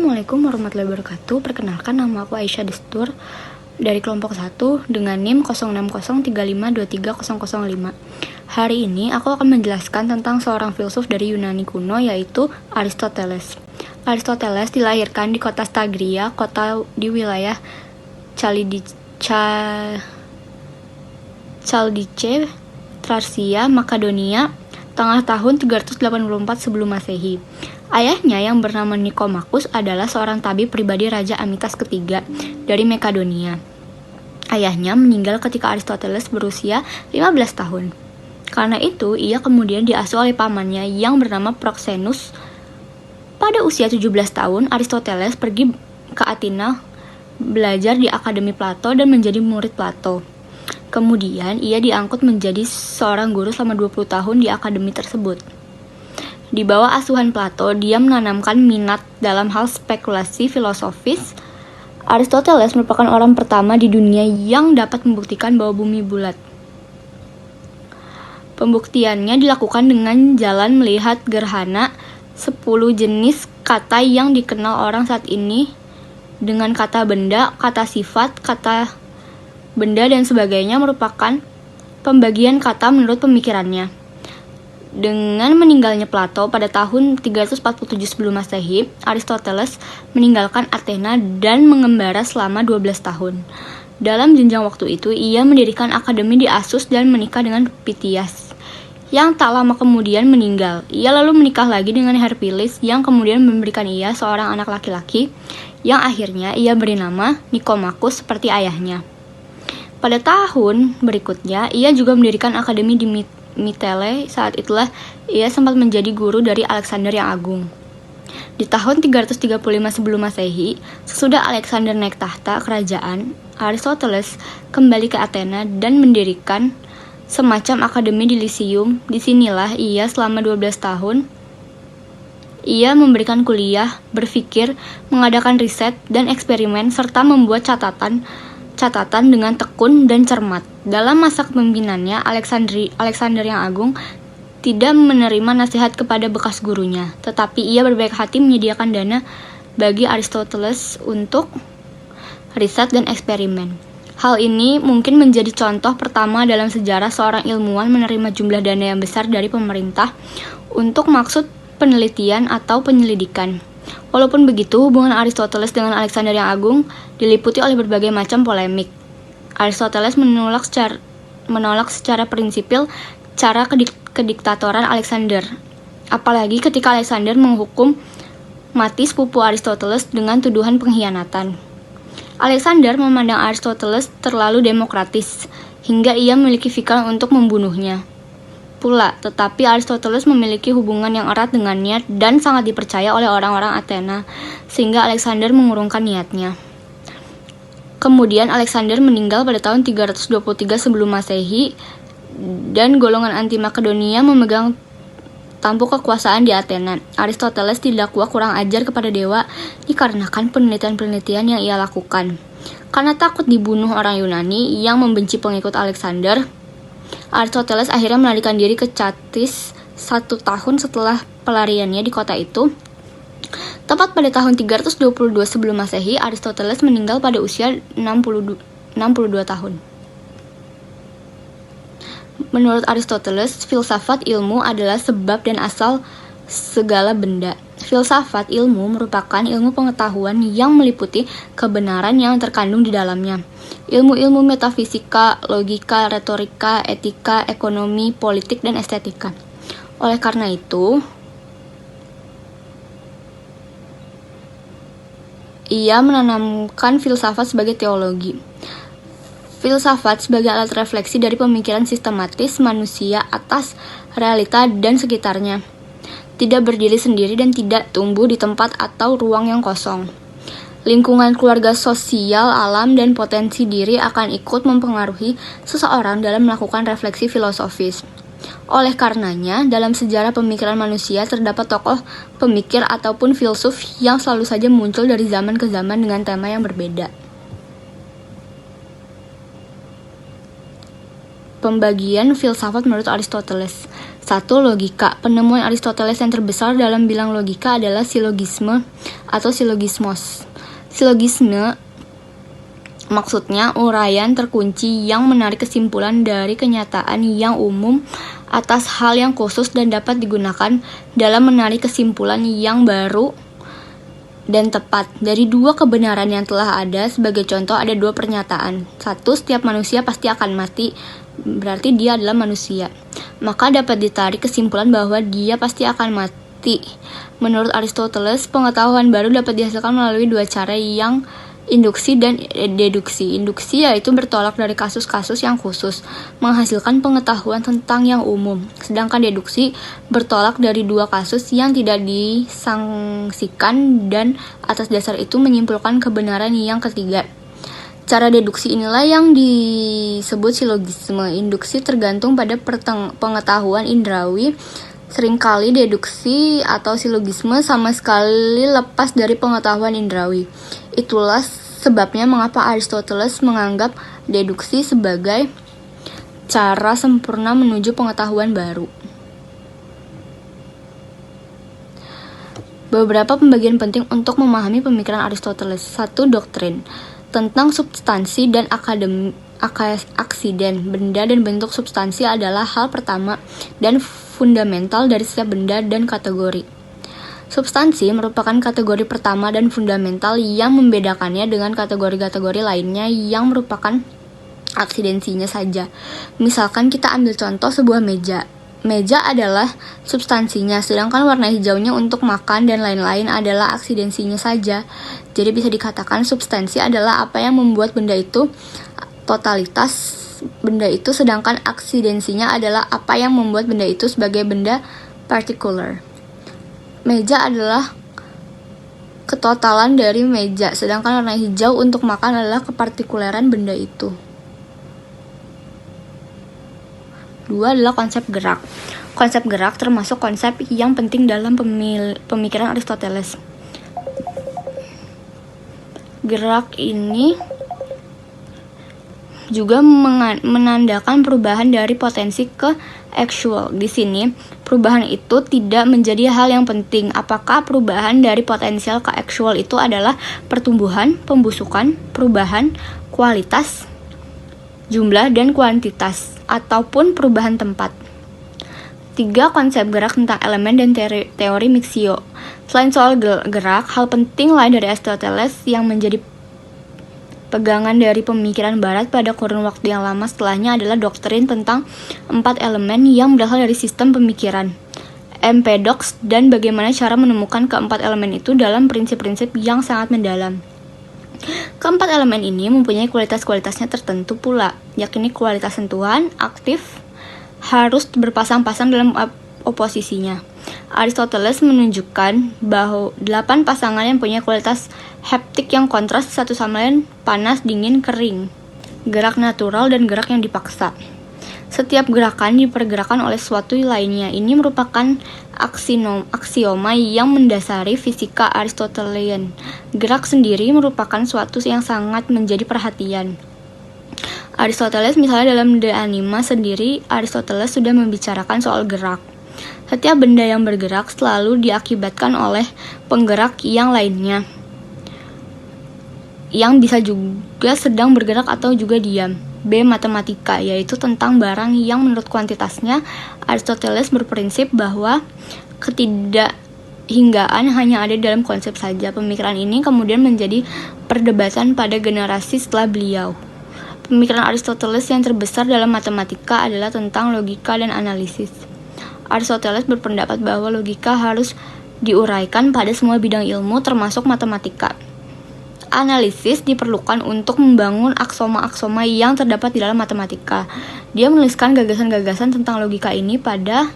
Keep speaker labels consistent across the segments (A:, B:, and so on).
A: Assalamualaikum warahmatullahi wabarakatuh. Perkenalkan, nama aku Aisyah Destur dari kelompok 1 dengan NIM 0603523005. Hari ini aku akan menjelaskan tentang seorang filsuf dari Yunani kuno, yaitu Aristoteles. Aristoteles dilahirkan di kota Stagria, kota di wilayah Chaldice, Thracia, Makedonia, tengah tahun 384 sebelum Masehi. Ayahnya yang bernama Nikomakus adalah seorang tabib pribadi Raja Amitas ketiga dari Makedonia. Ayahnya meninggal ketika Aristoteles berusia 15 tahun. Karena itu, ia kemudian diasuh oleh pamannya yang bernama Proxenus. Pada usia 17 tahun, Aristoteles pergi ke Athena belajar di Akademi Plato dan menjadi murid Plato. Kemudian, ia diangkut menjadi seorang guru selama 20 tahun di akademi tersebut. Di bawah asuhan Plato, dia menanamkan minat dalam hal spekulasi filosofis. Aristoteles merupakan orang pertama di dunia yang dapat membuktikan bahwa bumi bulat. Pembuktiannya dilakukan dengan jalan melihat gerhana 10 jenis kata yang dikenal orang saat ini dengan kata benda, kata sifat, kata benda, dan sebagainya merupakan pembagian kata menurut pemikirannya. Dengan meninggalnya Plato pada tahun 347 sebelum Masehi, Aristoteles meninggalkan Athena dan mengembara selama 12 tahun. Dalam jenjang waktu itu, ia mendirikan akademi di Asus dan menikah dengan Pitias, yang tak lama kemudian meninggal. Ia lalu menikah lagi dengan Herpiles, yang kemudian memberikan ia seorang anak laki-laki, yang akhirnya ia beri nama Nikomakus seperti ayahnya. Pada tahun berikutnya, ia juga mendirikan akademi di Mitele. Saat itulah ia sempat menjadi guru dari Alexander yang Agung. Di tahun 335 sebelum Masehi, sesudah Alexander naik tahta kerajaan, Aristoteles kembali ke Athena dan mendirikan semacam akademi di Lyceum. Disinilah ia selama 12 tahun. Ia memberikan kuliah, berpikir, mengadakan riset dan eksperimen, serta membuat catatan dengan tekun dan cermat. Dalam masa kepemimpinannya, Alexander yang Agung tidak menerima nasihat kepada bekas gurunya, tetapi ia berbaik hati menyediakan dana bagi Aristoteles untuk riset dan eksperimen. Hal ini mungkin menjadi contoh pertama dalam sejarah seorang ilmuwan menerima jumlah dana yang besar dari pemerintah untuk maksud penelitian atau penyelidikan. Walaupun begitu, hubungan Aristoteles dengan Alexander yang Agung diliputi oleh berbagai macam polemik. Aristoteles menolak secara prinsipil cara kediktatoran Alexander, apalagi ketika Alexander menghukum mati sepupu Aristoteles dengan tuduhan pengkhianatan. Alexander memandang Aristoteles terlalu demokratis, hingga ia memiliki pikiran untuk membunuhnya pula, tetapi Aristoteles memiliki hubungan yang erat dengannya dan sangat dipercaya oleh orang-orang Athena, sehingga Alexander mengurungkan niatnya. Kemudian Alexander meninggal pada tahun 323 sebelum Masehi, dan golongan anti Makedonia memegang tampuk kekuasaan di Athena. Aristoteles didakwa kurang ajar kepada dewa dikarenakan penelitian-penelitian yang ia lakukan. Karena takut dibunuh orang Yunani yang membenci pengikut Alexander, Aristoteles akhirnya melarikan diri ke Chattis 1 tahun setelah pelariannya di kota itu. Tepat pada tahun 322 sebelum Masehi, Aristoteles meninggal pada usia 62 tahun. Menurut Aristoteles, filsafat ilmu adalah sebab dan asal segala benda. Filsafat ilmu merupakan ilmu pengetahuan yang meliputi kebenaran yang terkandung di dalamnya. Ilmu-ilmu metafisika, logika, retorika, etika, ekonomi, politik, dan estetika. Oleh karena itu, ia menanamkan filsafat sebagai teologi. Filsafat sebagai alat refleksi dari pemikiran sistematis manusia atas realita dan sekitarnya. Tidak berdiri sendiri dan tidak tumbuh di tempat atau ruang yang kosong. Lingkungan keluarga, sosial, alam, dan potensi diri akan ikut mempengaruhi seseorang dalam melakukan refleksi filosofis. Oleh karenanya, dalam sejarah pemikiran manusia terdapat tokoh pemikir ataupun filsuf yang selalu saja muncul dari zaman ke zaman dengan tema yang berbeda. Pembagian filsafat menurut Aristoteles. 1. Logika. Penemuan Aristoteles yang terbesar dalam bilang logika adalah silogisme atau silogismos. Silogisme maksudnya uraian terkunci yang menarik kesimpulan dari kenyataan yang umum atas hal yang khusus dan dapat digunakan dalam menarik kesimpulan yang baru dan tepat dari dua kebenaran yang telah ada. Sebagai contoh, ada dua pernyataan. 1. Setiap manusia pasti akan mati, berarti dia adalah manusia. Maka dapat ditarik kesimpulan bahwa dia pasti akan mati. Menurut Aristoteles, pengetahuan baru dapat dihasilkan melalui dua cara, yang induksi dan deduksi. Induksi yaitu bertolak dari kasus-kasus yang khusus, menghasilkan pengetahuan tentang yang umum. Sedangkan deduksi bertolak dari dua kasus yang tidak disangsikan dan atas dasar itu menyimpulkan kebenaran yang ketiga. Cara deduksi inilah yang disebut silogisme. Induksi tergantung pada pengetahuan indrawi. Seringkali deduksi atau silogisme sama sekali lepas dari pengetahuan indrawi. Itulah sebabnya mengapa Aristoteles menganggap deduksi sebagai cara sempurna menuju pengetahuan baru. Beberapa pembagian penting untuk memahami pemikiran Aristoteles. 1. Doktrin tentang substansi dan aksiden. Benda dan bentuk substansi adalah hal pertama dan fundamental dari setiap benda dan kategori. Substansi merupakan kategori pertama dan fundamental yang membedakannya dengan kategori-kategori lainnya yang merupakan aksidensinya saja. Misalkan kita ambil contoh sebuah meja. Meja adalah substansinya, sedangkan warna hijaunya untuk makan dan lain-lain adalah aksidensinya saja. Jadi bisa dikatakan substansi adalah apa yang membuat benda itu totalitas benda itu, sedangkan aksidensinya adalah apa yang membuat benda itu sebagai benda partikular. Meja adalah ketotalan dari meja, sedangkan warna hijau untuk makan adalah kepartikuleran benda itu. 2 adalah konsep gerak. Konsep gerak termasuk konsep yang penting dalam pemikiran Aristoteles. Gerak ini juga menandakan perubahan dari potensi ke actual. Di sini, perubahan itu tidak menjadi hal yang penting. Apakah perubahan dari potensial ke actual itu adalah pertumbuhan, pembusukan, perubahan kualitas, jumlah, dan kuantitas, ataupun perubahan tempat. 3. Konsep gerak tentang elemen dan teori mixio. Selain soal gerak, hal penting lain dari Aristoteles yang menjadi pegangan dari pemikiran barat pada kurun waktu yang lama setelahnya adalah doktrin tentang 4 elemen yang berasal dari sistem pemikiran Empedoks dan bagaimana cara menemukan keempat elemen itu dalam prinsip-prinsip yang sangat mendalam. Keempat elemen ini mempunyai kualitas-kualitasnya tertentu pula, yakni kualitas sentuhan, aktif, harus berpasang-pasang dalam oposisinya. Aristoteles menunjukkan bahwa 8 pasangan yang punya kualitas haptik yang kontras satu sama lain, panas, dingin, kering, gerak natural, dan gerak yang dipaksa. Setiap gerakan dipergerakan oleh sesuatu lainnya. Ini merupakan aksioma yang mendasari fisika Aristotelian. Gerak sendiri merupakan suatu yang sangat menjadi perhatian Aristoteles. Misalnya dalam De Anima sendiri, Aristoteles sudah membicarakan soal gerak. Setiap benda yang bergerak selalu diakibatkan oleh penggerak yang lainnya, yang bisa juga sedang bergerak atau juga diam. B. Matematika, yaitu tentang barang yang menurut kuantitasnya. Aristoteles berprinsip bahwa ketidakhinggaan hanya ada dalam konsep saja. Pemikiran ini kemudian menjadi perdebatan pada generasi setelah beliau. Pemikiran Aristoteles yang terbesar dalam matematika adalah tentang logika dan analisis. Aristoteles berpendapat bahwa logika harus diuraikan pada semua bidang ilmu termasuk matematika. Analisis diperlukan untuk membangun aksoma-aksoma yang terdapat di dalam matematika. Dia menuliskan gagasan-gagasan tentang logika ini pada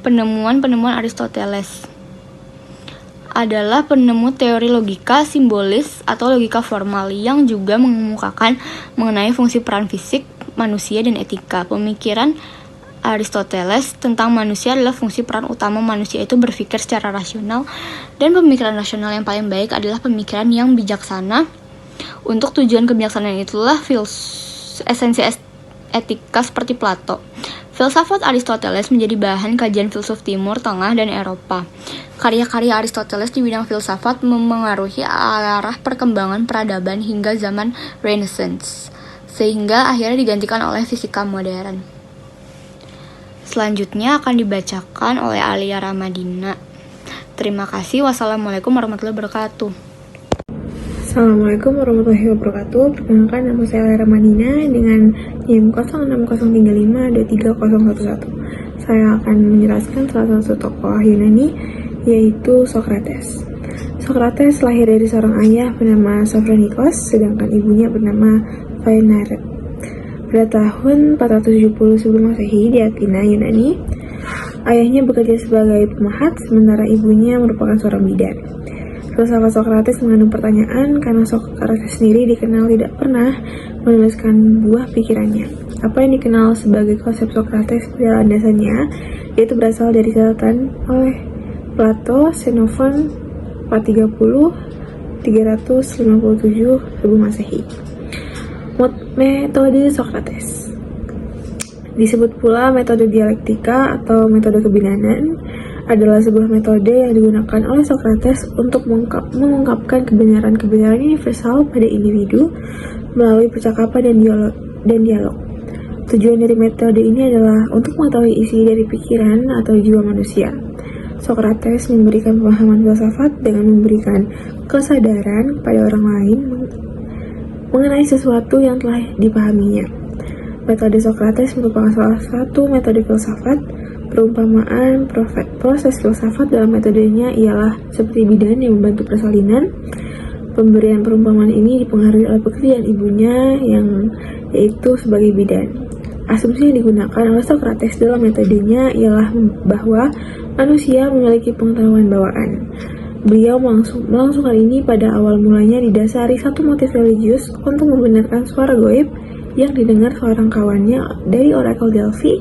A: penemuan-penemuan Aristoteles. Adalah penemu teori logika simbolis atau logika formal yang juga mengemukakan mengenai fungsi peran fisik, manusia, dan etika. Pemikiran Aristoteles tentang manusia adalah fungsi peran utama manusia itu berpikir secara rasional, dan pemikiran rasional yang paling baik adalah pemikiran yang bijaksana. Untuk tujuan kebijaksanaan itulah esensi etika seperti Plato. Filsafat Aristoteles menjadi bahan kajian filsuf Timur Tengah dan Eropa. Karya-karya Aristoteles di bidang filsafat memengaruhi arah perkembangan peradaban hingga zaman Renaissance, sehingga akhirnya digantikan oleh fisika modern. Selanjutnya akan dibacakan oleh Alia Ramadina. Terima kasih. Wassalamualaikum warahmatullahi wabarakatuh.
B: Assalamualaikum warahmatullahi wabarakatuh. Perkenalkan, nama saya Alia Ramadina dengan NIM 06035230011. Saya akan menjelaskan salah satu tokoh Yunani, yaitu Socrates. Socrates lahir dari seorang ayah bernama Sophronikos, sedangkan ibunya bernama Phaenaret. Pada tahun 470 sebelum Masehi di Athena, Yunani, ayahnya bekerja sebagai pemahat, sementara ibunya merupakan seorang bidan. Filsafat Socrates mengandung pertanyaan karena Socrates sendiri dikenal tidak pernah menuliskan buah pikirannya. Apa yang dikenal sebagai konsep Socrates pada landasannya, yaitu berasal dari catatan oleh Plato, Xenophon 430-357 sebelum Masehi. Metode Socrates disebut pula metode dialektika atau metode kebidanan, adalah sebuah metode yang digunakan oleh Socrates untuk mengungkapkan kebenaran-kebenaran universal pada individu melalui percakapan dan dialog. Tujuan dari metode ini adalah untuk mengetahui isi dari pikiran atau jiwa manusia. Socrates memberikan pemahaman filsafat dengan memberikan kesadaran pada orang lain mengenai sesuatu yang telah dipahaminya. Metode Socrates merupakan salah satu metode filsafat. Perumpamaan proses filsafat dalam metodenya ialah seperti bidan yang membantu persalinan. Pemberian perumpamaan ini dipengaruhi oleh pekerjaan ibunya yang yaitu sebagai bidan. Asumsi yang digunakan oleh Socrates dalam metodenya ialah bahwa manusia memiliki pengetahuan bawaan. Beliau melangsungkan ini pada awal mulanya didasari satu motif religius untuk membenarkan suara goib yang didengar seorang kawannya dari orakel Delphi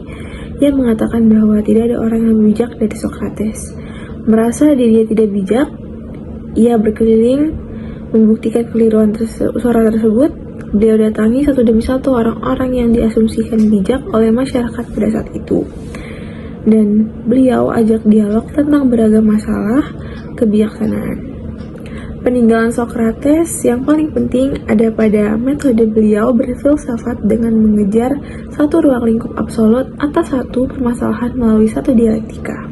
B: yang mengatakan bahwa tidak ada orang yang bijak dari Socrates. Merasa dirinya tidak bijak, ia berkeliling membuktikan keliruan suara tersebut. Beliau datangi satu demi satu orang-orang yang diasumsikan bijak oleh masyarakat pada saat itu. Dan beliau ajak dialog tentang beragam masalah kebijaksanaan. Peninggalan Socrates yang paling penting ada pada metode beliau berfilsafat dengan mengejar satu ruang lingkup absolut atas satu permasalahan melalui satu dialektika.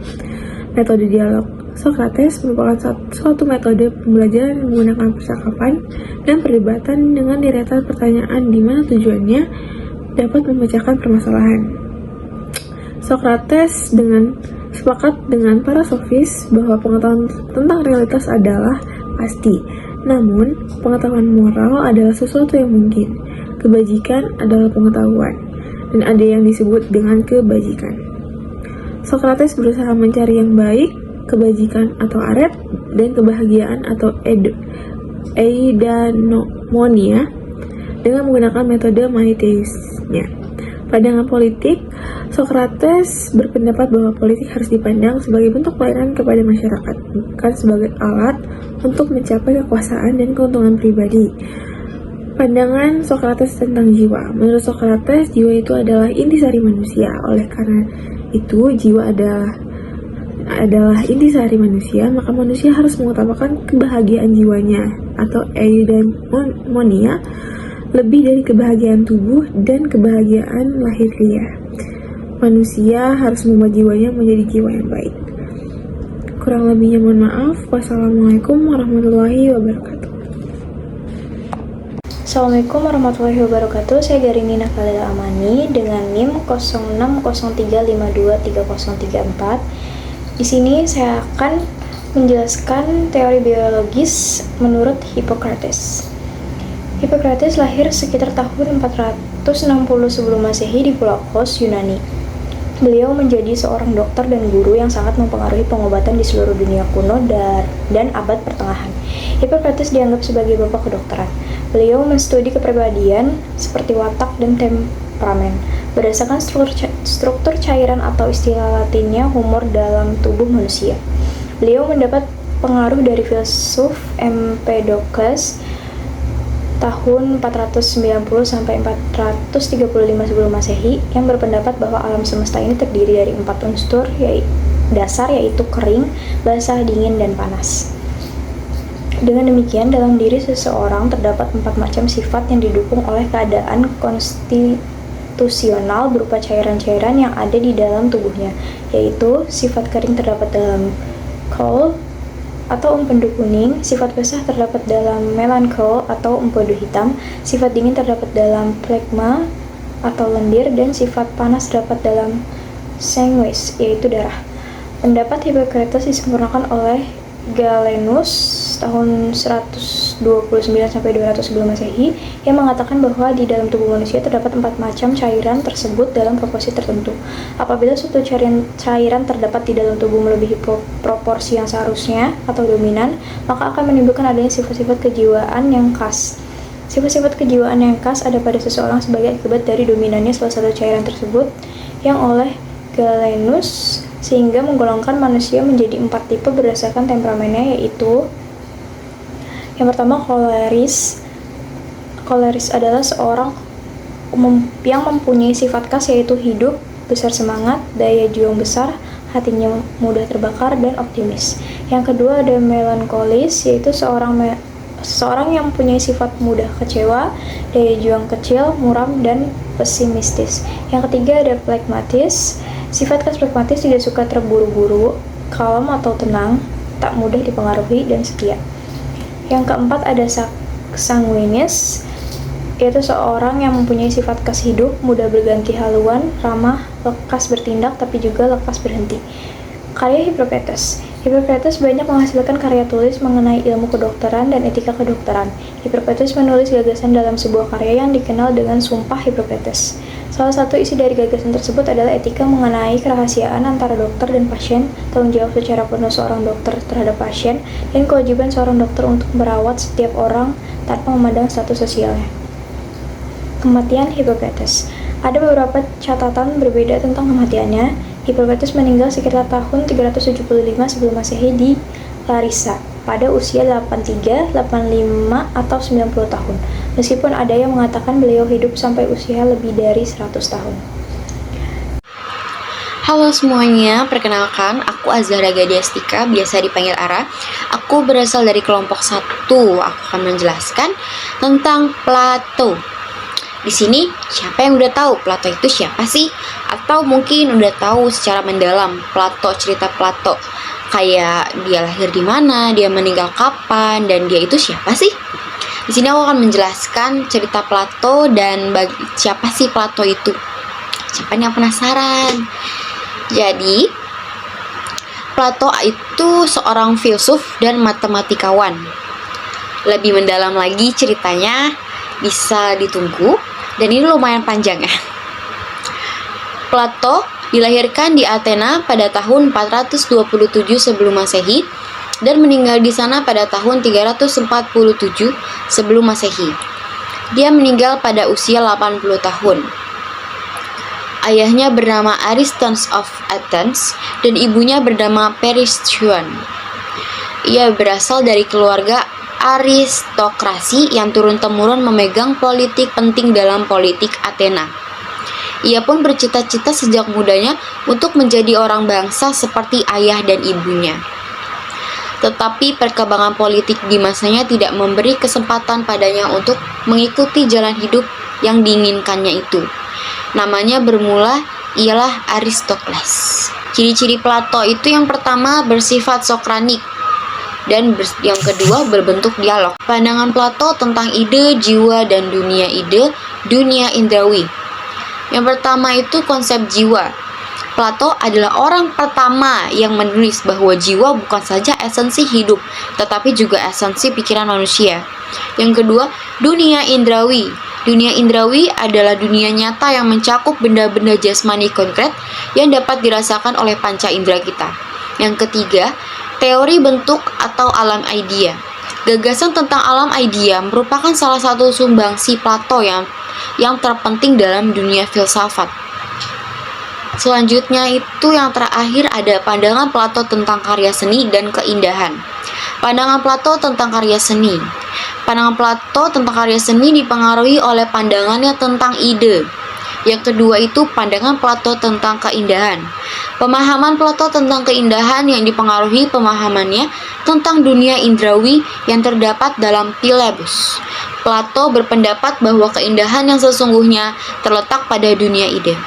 B: Metode dialog Socrates merupakan suatu metode pembelajaran yang menggunakan percakapan dan perdebatan dengan deretan pertanyaan di mana tujuannya dapat memecahkan permasalahan. Socrates sepakat dengan para sofis bahwa pengetahuan tentang realitas adalah pasti, namun pengetahuan moral adalah sesuatu yang mungkin. Kebajikan adalah pengetahuan, dan ada yang disebut dengan kebajikan. Socrates berusaha mencari yang baik, kebajikan atau aret, dan kebahagiaan atau eudaimonia dengan menggunakan metode Manicheisnya. Pandangan politik, Socrates berpendapat bahwa politik harus dipandang sebagai bentuk pelayanan kepada masyarakat, bukan sebagai alat untuk mencapai kekuasaan dan keuntungan pribadi. Pandangan Socrates tentang jiwa. Menurut Socrates, jiwa itu adalah intisari manusia. Oleh karena itu, jiwa adalah intisari manusia, maka manusia harus mengutamakan kebahagiaan jiwanya atau eudaimonia lebih dari kebahagiaan tubuh dan kebahagiaan lahiriah. Manusia harus membuat jiwanya menjadi jiwa yang baik. Kurang lebihnya mohon maaf. Wassalamualaikum warahmatullahi wabarakatuh.
C: Assalamualaikum warahmatullahi wabarakatuh. Saya Garinina Khalil Amani dengan NIM 0603523034. Di sini saya akan menjelaskan teori biologis menurut Hippocrates. Hippocrates lahir sekitar tahun 460 sebelum Masehi di Pulau Kos, Yunani. Beliau menjadi seorang dokter dan guru yang sangat mempengaruhi pengobatan di seluruh dunia kuno dan abad pertengahan. Hippocrates dianggap sebagai bapak kedokteran. Beliau menstudi kepribadian seperti watak dan temperamen berdasarkan struktur cairan atau istilah latinnya humor dalam tubuh manusia. Beliau mendapat pengaruh dari filsuf Empedocles tahun 490 sampai 435 sebelum Masehi yang berpendapat bahwa alam semesta ini terdiri dari 4 unsur dasar, yaitu kering, basah, dingin, dan panas. Dengan demikian, dalam diri seseorang terdapat 4 macam sifat yang didukung oleh keadaan konstitusional berupa cairan-cairan yang ada di dalam tubuhnya, yaitu sifat kering terdapat dalam kol atau empedu kuning, sifat basah terdapat dalam melankol atau empedu hitam, sifat dingin terdapat dalam plekma atau lendir, dan sifat panas terdapat dalam sanguis, yaitu darah. Pendapat Hippocrates disempurnakan oleh Galenus tahun 129 sampai 200 sebelum Masehi yang mengatakan bahwa di dalam tubuh manusia terdapat 4 macam cairan tersebut dalam proporsi tertentu. Apabila suatu cairan terdapat di dalam tubuh melebihi proporsi yang seharusnya atau dominan, maka akan menimbulkan adanya sifat-sifat kejiwaan yang khas. Sifat-sifat kejiwaan yang khas ada pada seseorang sebagai akibat dari dominannya salah satu cairan tersebut yang oleh Galenus, sehingga menggolongkan manusia menjadi 4 tipe berdasarkan temperamennya, yaitu yang pertama koleris. Koleris adalah seorang yang mempunyai sifat khas, yaitu hidup, besar semangat, daya juang besar, hatinya mudah terbakar, dan optimis. Yang kedua ada melankolis, yaitu seorang yang mempunyai sifat mudah kecewa, daya juang kecil, muram, dan pesimistis. Yang ketiga ada phlegmatis. Sifat khas phlegmatis tidak suka terburu-buru, kalem atau tenang, tak mudah dipengaruhi, dan setia. Yang keempat ada sanguinis, yaitu seorang yang mempunyai sifat khas hidup, mudah berganti haluan, ramah, lekas bertindak, tapi juga lekas berhenti. Karya Hippocrates. Hippocrates banyak menghasilkan karya tulis mengenai ilmu kedokteran dan etika kedokteran. Hippocrates menulis gagasan dalam sebuah karya yang dikenal dengan Sumpah Hippocrates. Salah satu isi dari gagasan tersebut adalah etika mengenai kerahasiaan antara dokter dan pasien, tanggung jawab secara penuh seorang dokter terhadap pasien, dan kewajiban seorang dokter untuk merawat setiap orang tanpa memandang status sosialnya. Kematian Hippocrates. Ada beberapa catatan berbeda tentang kematiannya. Hippocrates meninggal sekitar tahun 375 sebelum Masehi di Larissa pada usia 83, 85, atau 90 tahun. Meskipun ada yang mengatakan beliau hidup sampai usia lebih dari 100 tahun.
D: Halo semuanya, perkenalkan aku Azhara Gadiastika, biasa dipanggil Ara. Aku berasal dari kelompok 1. Aku akan menjelaskan tentang Plato. Di sini, siapa yang udah tahu Plato itu siapa sih? Atau mungkin udah tahu secara mendalam Plato, cerita Plato. Kayak dia lahir di mana, dia meninggal kapan, dan dia itu siapa sih? Di sini aku akan menjelaskan cerita Plato dan siapa sih Plato itu. Siapa yang penasaran? Jadi, Plato itu seorang filsuf dan matematikawan. Lebih mendalam lagi ceritanya bisa ditunggu, dan ini lumayan panjang ya. Plato dilahirkan di Athena pada tahun 427 sebelum Masehi dan meninggal di sana pada tahun 347 sebelum Masehi. Dia meninggal pada usia 80 tahun. Ayahnya bernama Ariston of Athens dan ibunya bernama Peristyon. Ia berasal dari keluarga aristokrasi yang turun-temurun memegang politik penting dalam politik Athena. Ia pun bercita-cita sejak mudanya untuk menjadi orang bangsa seperti ayah dan ibunya. Tetapi perkembangan politik di masanya tidak memberi kesempatan padanya untuk mengikuti jalan hidup yang diinginkannya itu. Namanya bermula ialah Aristokles. Ciri-ciri Plato itu yang pertama bersifat sokranik, dan yang kedua berbentuk dialog. Pandangan Plato tentang ide, jiwa, dan dunia ide, dunia indrawi. Yang pertama itu konsep jiwa. Plato adalah orang pertama yang menulis bahwa jiwa bukan saja esensi hidup, tetapi juga esensi pikiran manusia. Yang kedua, dunia indrawi. Dunia indrawi adalah dunia nyata yang mencakup benda-benda jasmani konkret yang dapat dirasakan oleh panca indera kita. Yang ketiga, teori bentuk atau alam idea. Gagasan tentang alam idea merupakan salah satu sumbangsi Plato yang terpenting dalam dunia filsafat. Selanjutnya itu yang terakhir ada pandangan Plato tentang karya seni dan keindahan. Pandangan Plato tentang karya seni. Pandangan Plato tentang karya seni dipengaruhi oleh pandangannya tentang ide. Yang kedua itu pandangan Plato tentang keindahan. Pemahaman Plato tentang keindahan yang dipengaruhi pemahamannya tentang dunia indrawi yang terdapat dalam Philebus. Plato berpendapat bahwa keindahan yang sesungguhnya terletak pada dunia ide.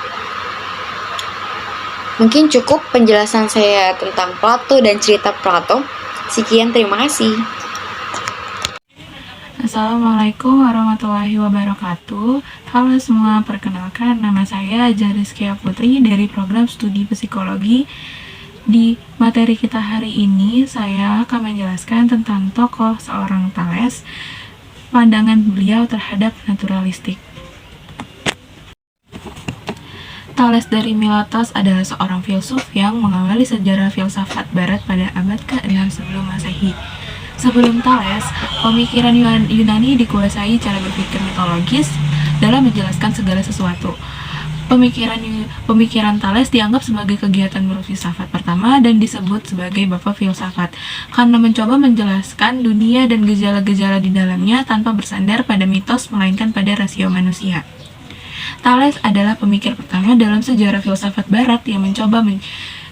D: Mungkin cukup penjelasan saya tentang Plato dan cerita Plato. Sekian, terima kasih.
E: Assalamualaikum warahmatullahi wabarakatuh. Halo semua, perkenalkan nama saya Jariskia Putri dari program studi psikologi. Di materi kita hari ini, saya akan menjelaskan tentang tokoh seorang Thales, pandangan beliau terhadap naturalistik. Thales dari Miletos adalah seorang filsuf yang mengawali sejarah filsafat barat pada abad ke-6 sebelum Masehi. Sebelum Thales, pemikiran Yunani dikuasai cara berpikir mitologis dalam menjelaskan segala sesuatu. Pemikiran Thales dianggap sebagai kegiatan berfilsafat pertama dan disebut sebagai bapak filsafat karena mencoba menjelaskan dunia dan gejala-gejala di dalamnya tanpa bersandar pada mitos melainkan pada rasio manusia. Thales adalah pemikir pertama dalam sejarah filsafat barat yang mencoba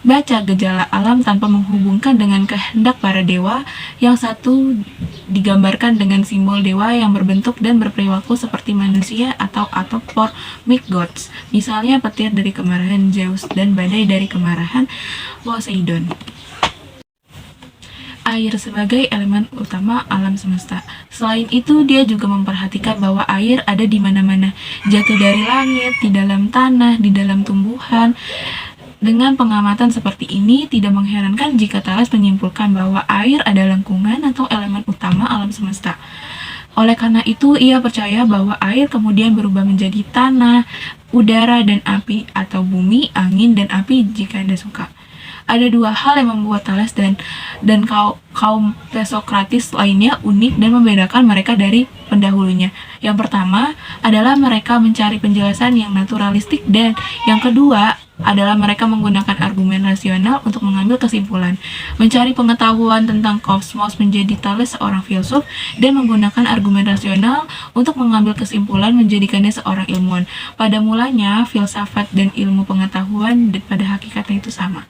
E: baca gejala alam tanpa menghubungkan dengan kehendak para dewa. Yang satu digambarkan dengan simbol dewa yang berbentuk dan berperilaku seperti manusia atau anthropomorphic gods, misalnya petir dari kemarahan Zeus dan badai dari kemarahan Poseidon. Air sebagai elemen utama alam semesta. Selain itu, dia juga memperhatikan bahwa air ada di mana-mana, jatuh dari langit, di dalam tanah, di dalam tumbuhan. Dengan pengamatan seperti ini, tidak mengherankan jika Thales menyimpulkan bahwa air adalah lingkungan atau elemen utama alam semesta. Oleh karena itu, ia percaya bahwa air kemudian berubah menjadi tanah, udara, dan api, atau bumi, angin, dan api jika Anda suka. Ada dua hal yang membuat Thales dan kaum Sokrates lainnya unik dan membedakan mereka dari pendahulunya. Yang pertama adalah mereka mencari penjelasan yang naturalistik, dan yang kedua adalah mereka menggunakan argumen rasional untuk mengambil kesimpulan. Mencari pengetahuan tentang kosmos menjadi Thales seorang filsuf, dan menggunakan argumen rasional untuk mengambil kesimpulan menjadikannya seorang ilmuwan. Pada mulanya, filsafat dan ilmu pengetahuan pada hakikatnya itu sama.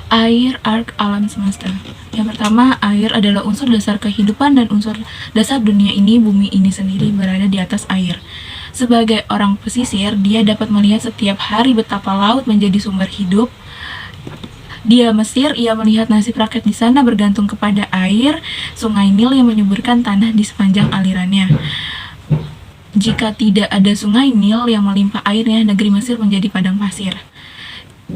E: Air, ark alam semesta. Yang pertama, air adalah unsur dasar kehidupan dan unsur dasar dunia ini. Bumi ini sendiri berada di atas air. Sebagai orang pesisir, dia dapat melihat setiap hari betapa laut menjadi sumber hidup. Di Mesir, ia melihat nasib rakyat di sana bergantung kepada air, sungai Nil yang menyuburkan tanah di sepanjang alirannya. Jika tidak ada sungai Nil yang melimpah airnya, negeri Mesir menjadi padang pasir.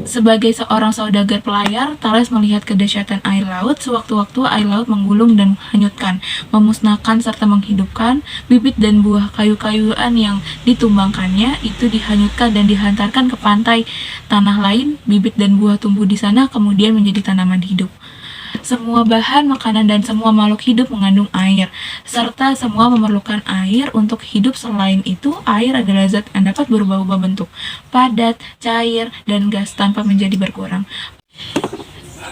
E: Sebagai seorang saudagar pelayar, Thales melihat kedahsyatan air laut. Sewaktu-waktu air laut menggulung dan menghanyutkan, memusnahkan serta menghidupkan. Bibit dan buah kayu-kayuan yang ditumbangkannya itu dihanyutkan dan dihantarkan ke pantai tanah lain. Bibit dan buah tumbuh di sana kemudian menjadi tanaman hidup. Semua bahan makanan dan semua makhluk hidup mengandung air, serta semua memerlukan air untuk hidup. Selain itu, air adalah zat yang dapat berubah-ubah bentuk, padat, cair, dan gas tanpa menjadi berkurang.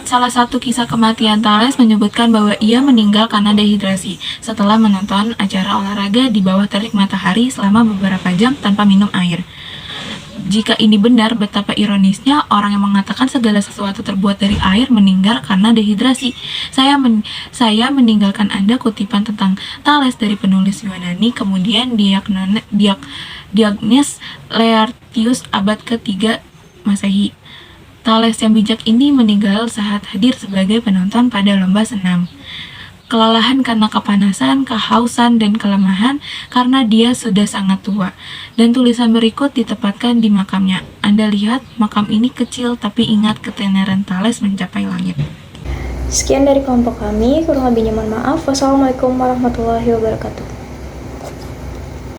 E: Salah satu kisah kematian Thales menyebutkan bahwa ia meninggal karena dehidrasi setelah menonton acara olahraga di bawah terik matahari selama beberapa jam tanpa minum air. Jika ini benar, betapa ironisnya orang yang mengatakan segala sesuatu terbuat dari air meninggal karena dehidrasi. Saya meninggalkan Anda kutipan tentang Thales dari penulis Yunani, kemudian Diogenes Laertius abad ke-3 Masehi. Thales yang bijak ini meninggal saat hadir sebagai penonton pada lomba senam. Kelelahan karena kepanasan, kehausan, dan kelemahan karena dia sudah sangat tua. Dan tulisan berikut ditempatkan di makamnya. Anda lihat, makam ini kecil, tapi ingat ketenaran Thales mencapai langit.
C: Sekian dari kelompok kami, kurang lebihnya mohon maaf. Wassalamualaikum warahmatullahi wabarakatuh.